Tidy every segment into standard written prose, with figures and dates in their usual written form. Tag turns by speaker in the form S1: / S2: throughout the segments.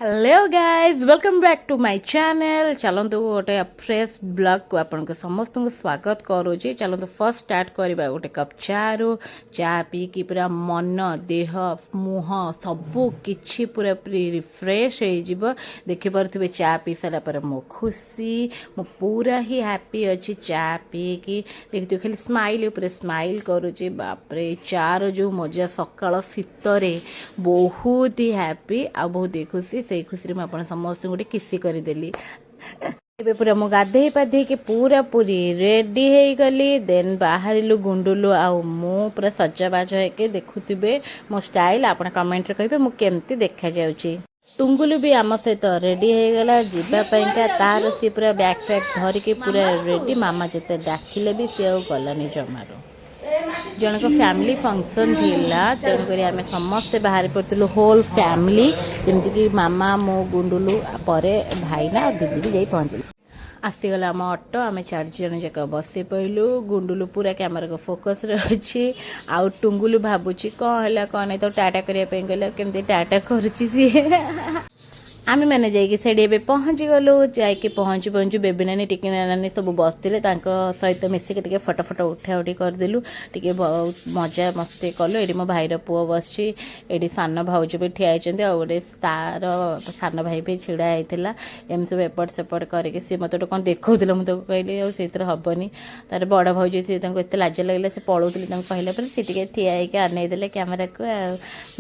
S1: Hello guys welcome back to my channel. चलतु गोटे fresh blog को आपन समस्त को स्वागत करुच्ची। चलतु फर्स्ट स्टार्ट करवा गोटे कप चारू चा पी कि पूरा मन देह मुह सबू किछि पूरा रिफ्रेश हो देखिपे चा पी सारा पर मो खुशी मो पूरा ही हैप्पी अच्छी चा पी कि देखिए खाली स्माइल पूरे स्माइल करुच्ची। बापरे चार जो मजा सकाळ शीतरे बहुत ही हैप्पी आ बहुत ही खुशी से खुशी में आप समस्त गोटे किसी करदेली। ଏବେ ପୁରା ମୁଁ ଗାଧେଇ ପାଧେଇକି पूरा पूरी रेडी ହେଇଗଲି। ଦେନ୍ ବାହାରିଲୁ ଗୁଣ୍ଡୁଲୁ ଆଉ ମୁଁ ପୁରା ସଜବାଜ ହେଇକି ଦେଖୁଥିବେ ମୋ ଷ୍ଟାଇଲ। ଆପଣ କମେଣ୍ଟରେ କହିବେ ମୁଁ କେମିତି ଦେଖାଯାଉଛି। ଟୁଙ୍ଗୁଲୁ ବି ଆମ ସହିତ ରେଡି ହେଇଗଲା ଯିବା ପାଇଁକା। ତାର ସିଏ ପୁରା ବ୍ୟାଗ୍ ଫ୍ୟାଗ୍ ଧରିକି ପୁରା ରେଡି। ମାମା ଯେତେ ଡାକିଲେ ବି ସିଏ ଆଉ गलानी जमारू। जनक फैमिली फंक्शन थिला तेणुक आम समस्ते बाहर पड़ू होल फैमिली जमीक मामा मो गुंडुलु पर भाईना दीदी भी जाई पहुँचल। आसीगला आम ऑटो आम 4 जन जाक बसी पड़ू। गुंडुलु पूरा कैमरा को फोकस अच्छी आउ टुंगुलु भावुची कौन है कौन नहीं तो टाटा करने गला केमती टाटा करुच्ची सी। आम मैंने जाइए पहुँची गलु जाकि पहुँचु पहुँचु बेबी नानी टिकी नानी सब बसते सहित मिसिक टे फटो फटो उठा उठी करदेलु टे बहुत मजा मस्ती कलु। ये मो भाईर पुओ बस ये सान भाउज भी ठिया गोटे तार सान भाई भी छिड़ा होता एम सब एपट सेपट करके सी मत कौन देखा मुझे कहली से हेनी तार बड़ भाउज सी एत लाज लगे से पलाऊली कहला पर सी ठिया होकर अनईदे कैमेरा को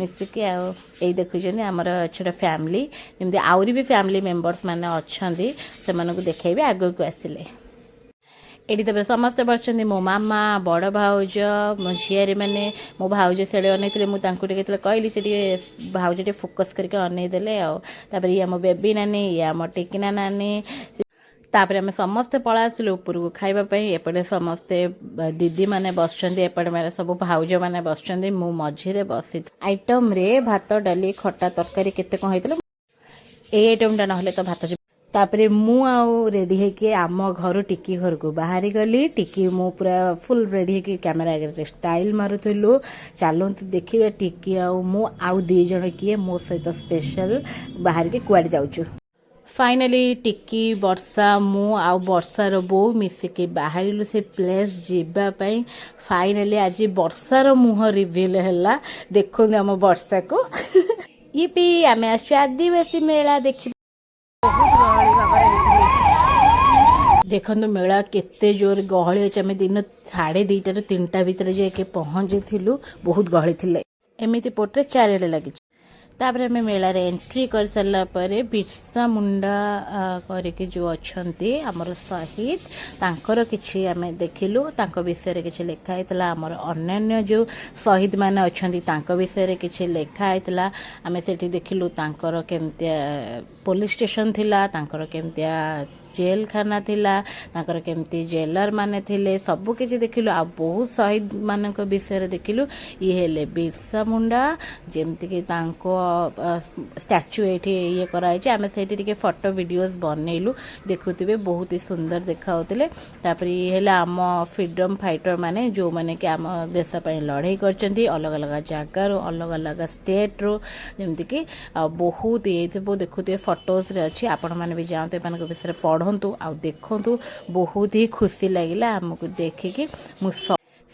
S1: मिसिकी आई देखुं आमर छोटा फैमिली जमी आउरी भी फैमिली मेंबर्स माने अच्छी से देखा आग को आसिले। एटी तब समस्ते बसते मो मामा बड़ भाउज मो झीआरी मैंने मो भाउज से अनईले मुझे कहली से भाउज टे फोकस करके अनईदे आपर ये मो बेबी नानी ये आम टिकिना नानी तापर आम समस्ते पला आसलु ऊपर को खावाई। एपटे समस्ते दीदी माने बसचंदी एपटे मेरे सब भाउज माने बसचंदी मु मझिरे बसी। आइटम रे भात डाली खट्टा तरकारी केते कौन होइतले ए आइटम टा ना तो भात तापरे मु आउ रेडी है आम घर टिकी घर को बाहरी गली। टिकी मु पूरा फुल रेडी है कैमेरा आगे स्टाइल मारुलु। चलतु देखिए टिकी आउ 2 जन किए मो सहित स्पेशल बाहर के कुआडे जाऊचु। फाइनाली टिकी वर्षा मु आउ वर्षार बो मिसिकी बाहरिलु से प्लेस जीवाई। फाइनाली आज वर्षार मुह रिविल है देखो आम वर्षा को ये पी आम आदिवासी मेला देख देखो मेला केते जोर गहली अच्छे। आम दिन 2:30 3टा भितर जाके पहुँची बहुत गहली थी एमती पोटे चारिड़े लगी। तापर आम मेला रे एंट्री कर सारा पर बिरसा मुंडा करके जो अच्छे आमर शहीद तांकर किछि आम देखिलु तांको विषय किछि लेखा हैतला। आमर अन्य जो शहीद माने अच्छे तांको विषय किछि लेखा हैतला। आम सेठी देखिलु तांकर केमतिया पुलिस स्टेशन थिला तांकर केमतिया जेल खाना थिला तांकर केमती जेलर माने थिले सबु किछि देखिलु। आ बहुत शहीद मानक विषय देखिलु। ये हेले बिरसा मुंडा जेमती कि तांको स्टैच्यू ये कराई आम से फोटो वीडियोस बनइलु देखुवे बहुत ही सुंदर देखा होते। तापर ये आम फ्रीडम फाइटर माने जो माने कि आम देश लड़ाई कर अलग अलग जगार अलग अलग स्टेट रो जमती कि बहुत ये देखुवे फोटोज रे अच्छी। आपण मैंने भी जाते विषय पढ़ंतु आ देखु बहुत ही खुशी लगे आमको देखिकी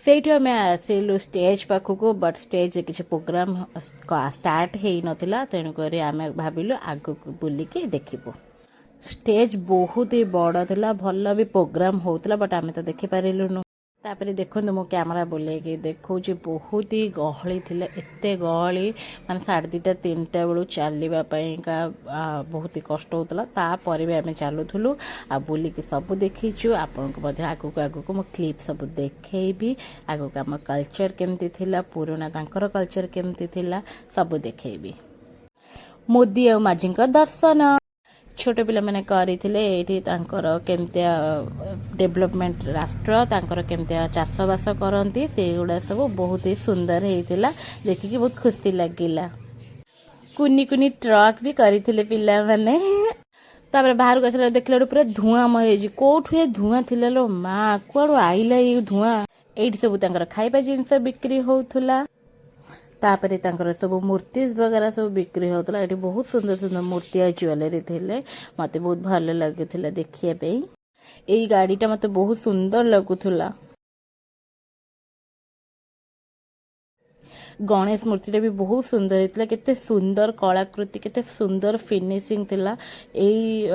S1: सेठी आम आसिलु स्टेज पाखक बट स्टेज किसी प्रोग्राम स्टार्ट हो नाला तेणुक आम भाविलु आग बुलिकी देखिबु। स्टेज बहुत ही बड़ था भल भी प्रोग्राम होता बट आम तो देखिपारूँ। तापर देखो मो कैमरा बुलेगी देखो बहुत ही गहली थी एत गहली मान 2:30 3टा बेलू चलवाई का बहुत ही कष्ट होता। तापर भी आम चलुलु आ बुलिकी सब देखीचु। आपको आगक आगक मो क्लिप सब देखी आगक आम कल्चर केमती थिला पुराना तांकर कल्चर केमती थिला सब देखी। मोदी आ माझी दर्शन छोट पिला मैंने करते केमतिया डेवलपमेंट राष्ट्र तांकर केमतिया चाषबास करती से गुड़ा सब बहुत ही सुंदर होता देखिकी बहुत खुशी लगिला। कुनी कुनी ट्रक भी करते पिला माने। तापर बाहर को आसला देखला पूरा धुआं मरी कौठू ये धुआं थिला लो माँ कुआड़ू आइला ये धुआं। एठी सब तांकर खाइबा जिनस बिक्री होउथुला। तापर तांकर सब मूर्ति वगैरह सब बिक्री होता ये बहुत सुंदर सुंदर मूर्ति और ज्वेलरी थे मत बहुत भल लगुला देखिए यही गाड़ीटा मत बहुत सुंदर लगुला गणेश मूर्ति भी बहुत सुंदर होता केते सुंदर कलाकृति केते सुंदर फिनिशिंग थिला यही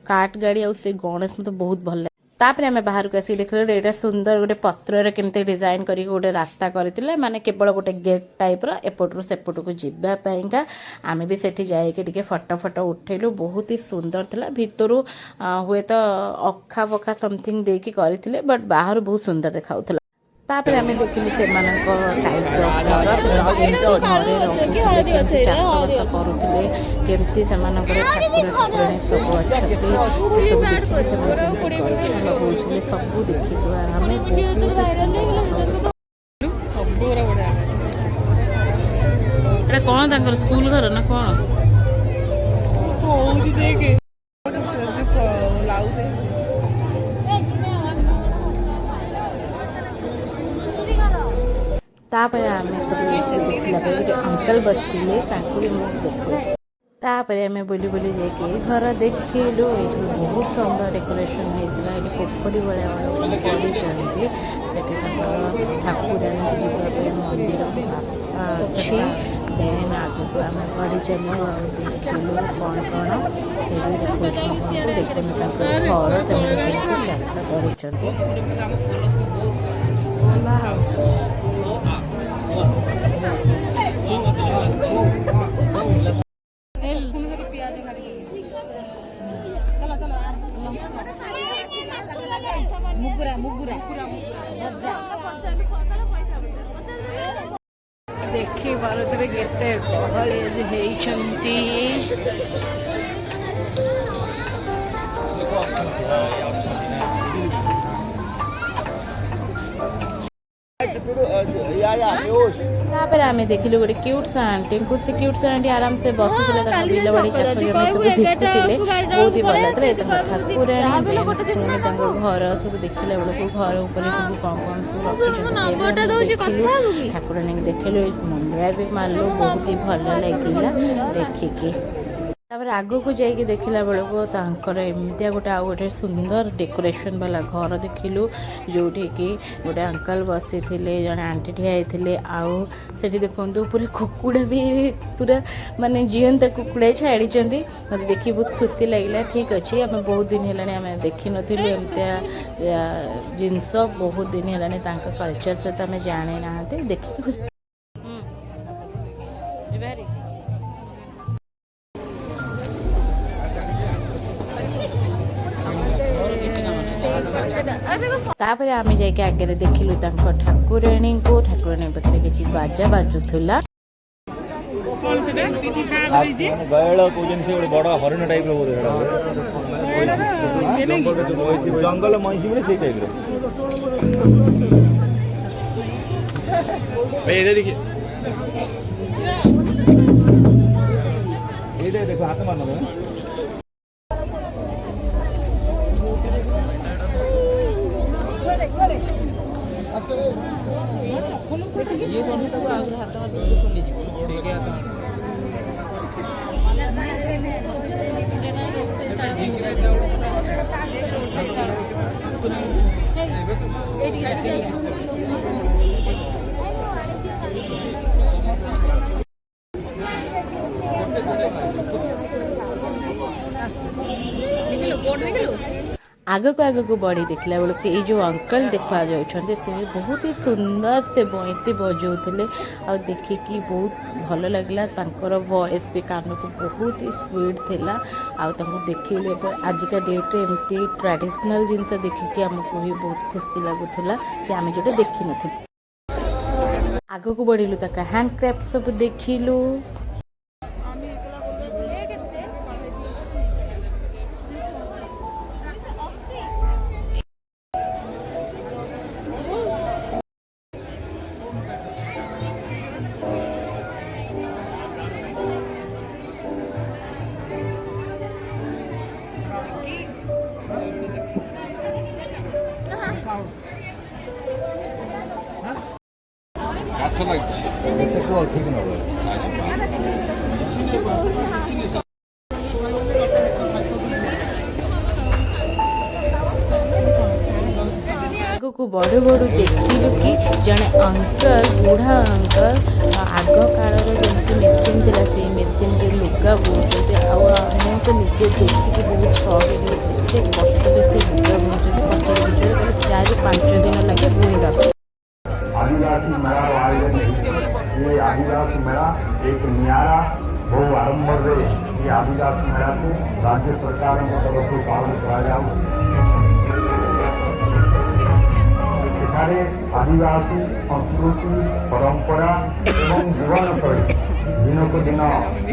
S1: काट गाड़ी से गणेश मत बहुत भल तापर आम बाहर को आसिक देख ये सुंदर गोटे पत्र केमती डिजाइन कर गोटे रास्ता करते माने केवल गोटे गेट टाइप एपटू सेपट को जावाईका आम भी सेठी जाइए फटो फटो उठेलु बहुत ही सुंदर थिला भितर हुए तो अखा फखा समथिंग देकी करथिले बट बाहर बहुत सुंदर देखाउथला तापर आम देखिलु से करुले केमती से सब सब देखिलु कौन स्कूल घर ना कौन तापर आम सब अंकल बसते तापर आम बुली बुली जाकि घर देखिलु बहुत सुंदर डेकोरेशन होता है पोखरी भाई पढ़ी ठाकुराणी जावाई मंदिर रास्ता अच्छी देन आगे आम बढ़ी चलू देखिलु कौन कौन देखते घर चर्चा देखी पारे केते गहली होती तापर आम देखिलु गोटे क्यूट सा आंटी से क्यूट सा आंटी आराम से बसुले बिल बाड़ी चाष जमी बहुत ही भल ठाकुराणी घर सब देखला बेलू घर उपर सब कौन कौन सब ठाकुराणी देखिलु मुंडिया भी मारलु बहुत ही भल लगिला देखिकी तापर आगो को जाइए देखला बेलू तांकर एमतिया गोटे आ गोटे सुंदर डेकोरेशन वाला घर देखिलु जोठी कि गोटे अंकल बसी थे जड़े आंटी ठिया होते आउ से देखु पूरा कुकुड़ा भी पूरा माने जीवंत कुकुड़ा छाड़ी मत देखी बहुत खुशी लगे ठीक अच्छे आम बहुत दिन है देखी नु एमतिया जिनस बहुत दिन है कल्चर सहित आम जाने ना देखिए खुशी तापर आम जाके आगे देखिलु ठाकुराणी को ठाकुराणी पाखे किसी बाजा बाजुला
S2: बड़ हरिण टाइप जंगल महिषी से टाइप देखिए देखो हाथ मारना ये दोनों तक हाथ खोली
S1: आग को बढ़ी देखला बेलू ये जो अंकल देखा जाते बहुत ही सुंदर से बंसी बजाऊे और देखिकी बहुत भल लगे वॉइस भी कान को बहुत ही स्वीट थिला देखिले आजिका डेट्रे एमती ट्रेडिशनल जिनस देखिकी आमको भी बहुत खुशी लगुला कि आम जो देखी न आग को बढ़िलु हैंडक्राफ्ट सब देखिलु
S3: ମାଛ ଲାଗିଛି
S4: କେତେ କୁହ ଠିକ୍ ନେବ
S3: କିଛି ନାହିଁ ମାଛ କିଛି ନାହିଁ
S1: ଆଗକୁ ବଢ଼ୁ ବଢ଼ୁ ଦେଖିଲୁ କି ଜଣେ ଅଙ୍କଲ ବୁଢ଼ା ଅଙ୍କଲ ଆଗ କାଳର ଯେମିତି ମେସିନ୍ ଥିଲା ସେଇ ମେସିନ୍ରେ ଲୁଗା ବୁଣୁଛନ୍ତି। ଆଉ ମୁଁ ତ ନିଜେ ଦେଖିକି ବହୁତ ସକ୍ ହେଇଗଲି ଏତେ କଷ୍ଟରେ ସେ ଲୁଗା ବୁଣୁଛନ୍ତି। ପଚାରି କହିଲେ 4-5 ଦିନ ଲାଗେ ବୁଣିବାକୁ।
S5: आदिवासी मेला आयोजन ये आदिवासी मेला एक नियारा बहु आडंबर ये आदिवासी मेला को राज्य सरकार तरफ पालन कर आदिवासी संस्कृति परंपरा एवं जीवनशैली दिन को दिन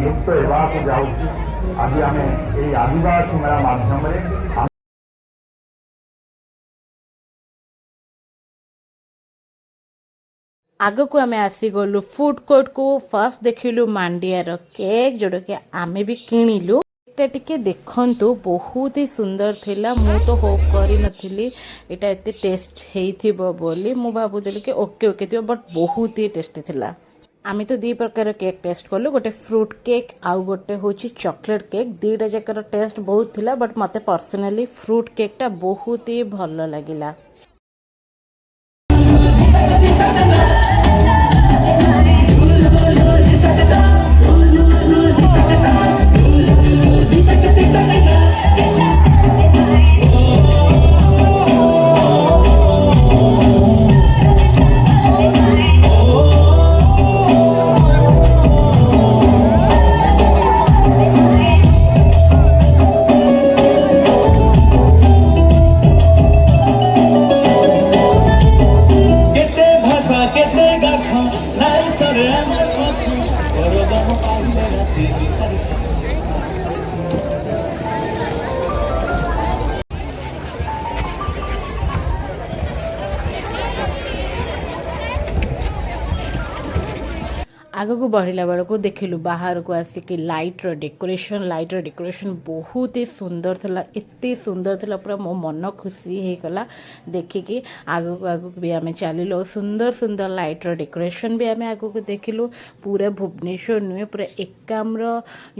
S5: लुप्त होगाक जाऊँगी। आज आम ये आदिवासी मेला माध्यम
S1: ଆଗକୁ ଆମେ ଆସିଗଲୁ ଫୁଡ୍ କୋର୍ଟକୁ। ଫାର୍ଷ୍ଟ ଦେଖିଲୁ ମାଣ୍ଡିଆର କେକ୍ ଯେଉଁଟାକି ଆମେ ବି କିଣିଲୁ। ଏଇଟା ଟିକେ ଦେଖନ୍ତୁ ବହୁତ ହି ସୁନ୍ଦର ଥିଲା। ମୁଁ ତ ହୋପ୍ କରିନଥିଲି ଏଇଟା ଏତେ ଟେଷ୍ଟ ହେଇଥିବ ବୋଲି। ମୁଁ ଭାବୁଥିଲି କି ଓକେ ଥିବ ବଟ୍ ବହୁତ ହି ଟେଷ୍ଟି ଥିଲା। ଆମେ ତ 2 ପ୍ରକାର କେକ୍ ଟେଷ୍ଟ କଲୁ, ଗୋଟେ ଫ୍ରୁଟ୍ କେକ୍ ଆଉ ଗୋଟେ ହେଉଛି ଚକୋଲେଟ୍ କେକ୍। ଦୁଇଟା ଯାକର ଟେଷ୍ଟ ବହୁତ ଥିଲା ବଟ୍ ମୋତେ ପର୍ସନାଲି ଫ୍ରୁଟ୍ କେକ୍ଟା ବହୁତ ହି ଭଲ ଲାଗିଲା। ଆଗକୁ ବଢ଼ିଲା ବେଳକୁ ଦେଖିଲୁ ବାହାରକୁ ଆସିକି ଲାଇଟ୍ର ଡେକୋରେସନ୍ ବହୁତ ହି ସୁନ୍ଦର ଥିଲା। ଏତେ ସୁନ୍ଦର ଥିଲା ପୁରା ମୋ ମନ ଖୁସି ହେଇଗଲା ଦେଖିକି। ଆଗକୁ ବି ଆମେ ଚାଲିଲୁ। ସୁନ୍ଦର ଲାଇଟ୍ର ଡେକୋରେସନ୍ ବି ଆମେ ଆଗକୁ ଦେଖିଲୁ। ପୁରା ଭୁବନେଶ୍ୱର ନୁହେଁ, ପୁରା ଏକାମ୍ର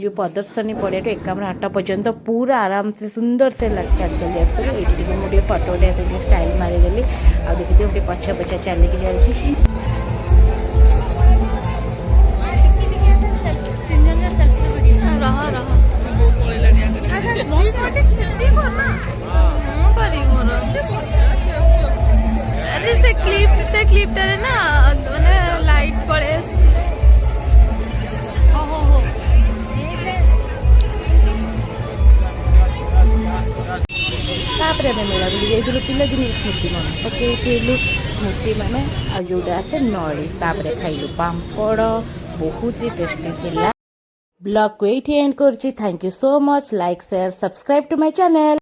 S1: ଯେଉଁ ପ୍ରଦର୍ଶନୀ ପଡ଼ିଆଠୁ ଏକାମ୍ର ହାଟ ପର୍ଯ୍ୟନ୍ତ ପୁରା ଆରାମସେ ସୁନ୍ଦର ସେ ଚାଲି ଆସିଥିଲୁ। ଏଇଠି ଟିକେ ମୁଁ ଟିକେ ଫଟୋ ଉଠାଇବା ଟିକେ ଷ୍ଟାଇଲ୍ ମାରିଦେଲି। ଆଉ ଦେଖିଥିବ ଟିକେ ପଛା ଚାଲିକି ଯାଉଛି।
S6: अरे से क्लिप टारे ना माने लाइट पळे आछि ओहो हो
S1: तापर आम मेला बुली जाइलु पिलादिन स्मृति मन पकईलु स्मृति माने आ जोटा आसे नड़ी। तापर खाइलु पाम्पड़ बहुत ही टेस्टी थिला। ब्लॉग को एठी एंड करछि। Thank you so much. Like share subscribe to my channel.